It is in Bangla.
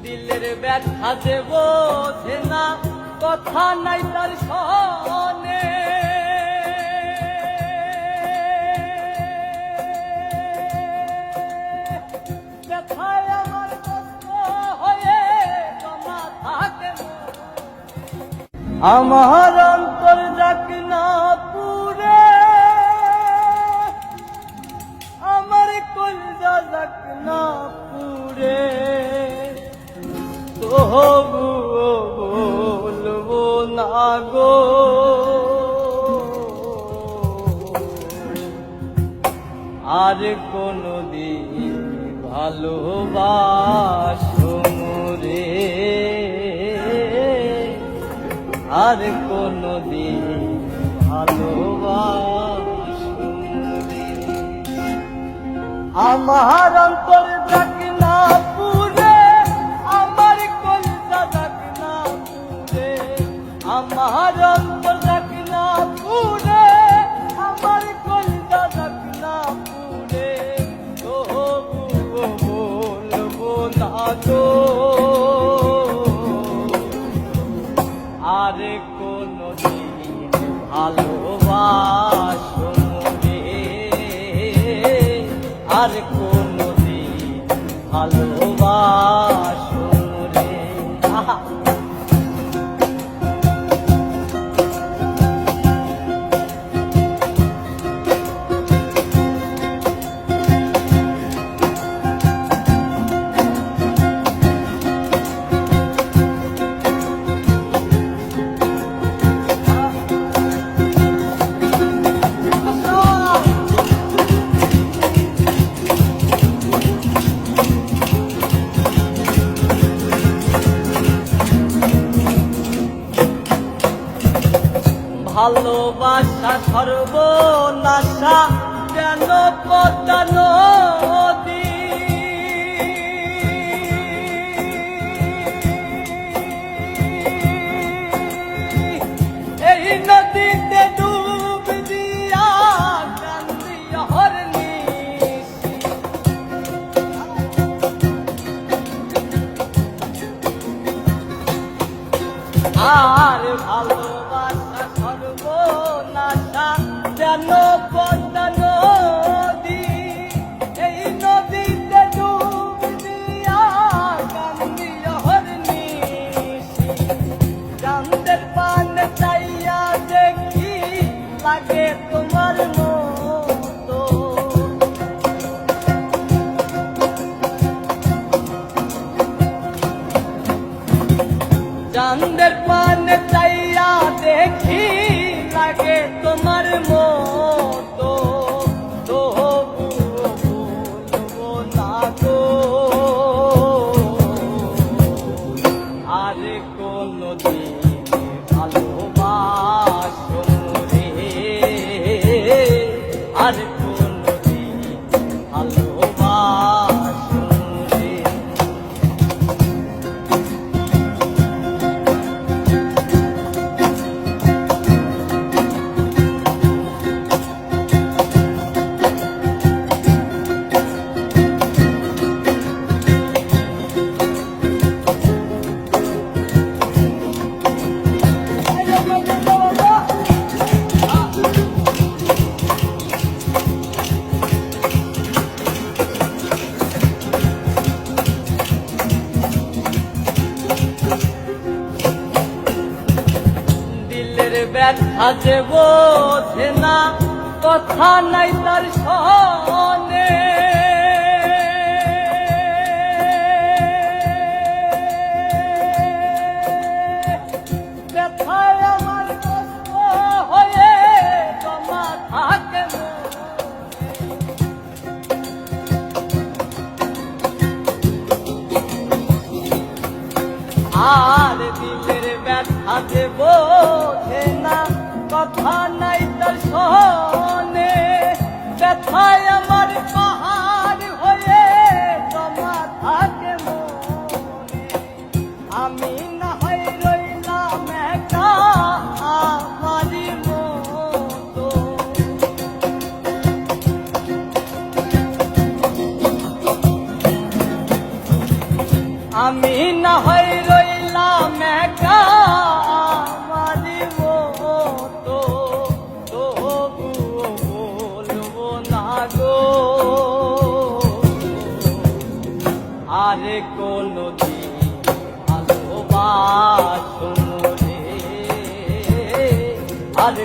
দিলের ব্যথা যে বোঝে না, কথা নাই তার সনে। ব্যথায় আমার কষ্ট হয়ে জমা থাকে, আমার অন্তর যাক না পুরে, আমার কলজা যাক না পুরে, তবুও বলবো না গো আর কোনদিন ভালোবাসো রে, আর কোনদিন ভালোবাসো রে। আমার অন্তর যাক না পুরে, আমার কলজা যাক না পুরে, আমার অন্তর যাক না পুরে, আমার কলজা যাক না পুরে, তবুও বলবো না গো আর কোনদিন ভালোবাসো রে, আর কোনদিন ভালোবাসো রে। ভালোবাসা সর্বনাশা কেন পদ্মা নদী, এই নদীতে ডুব দিয়া কান্দি অহর্নিশি, আর ভালোবাসা সর্বনাশা যেন পদ্মা নদী, এই নদীতে ডুব দিয়া কান্দি অহর্নিশি, চাঁদের পানে চাইয়া দেখি লাগে তোমার মতো, চাঁদের পানে চাইয়া দেখি লাগে তোমার মতো, তবুও বলবো না গো আর কোনদিন ভালোবাসো রে, আর কোনদিন ভালোবাসো রে। ব্যথা যে বোঝে না, কথা নাই তার সনে। ব্যথায় আমার কষ্ট হয়ে জমা থাকে, আর দিলের ব্যথা যে বোঝে না, কথা নাই তার সনে। ব্যথায় আমার পাহাড় হয়ে জমা থাকে মনে, আমি না হয় রইলাম একা আমারই মতো, আমি না হয় রইলাম একা আমার মতো, তবুও বলবো না গো আর কোনদিন ভালোবাসো রে, আর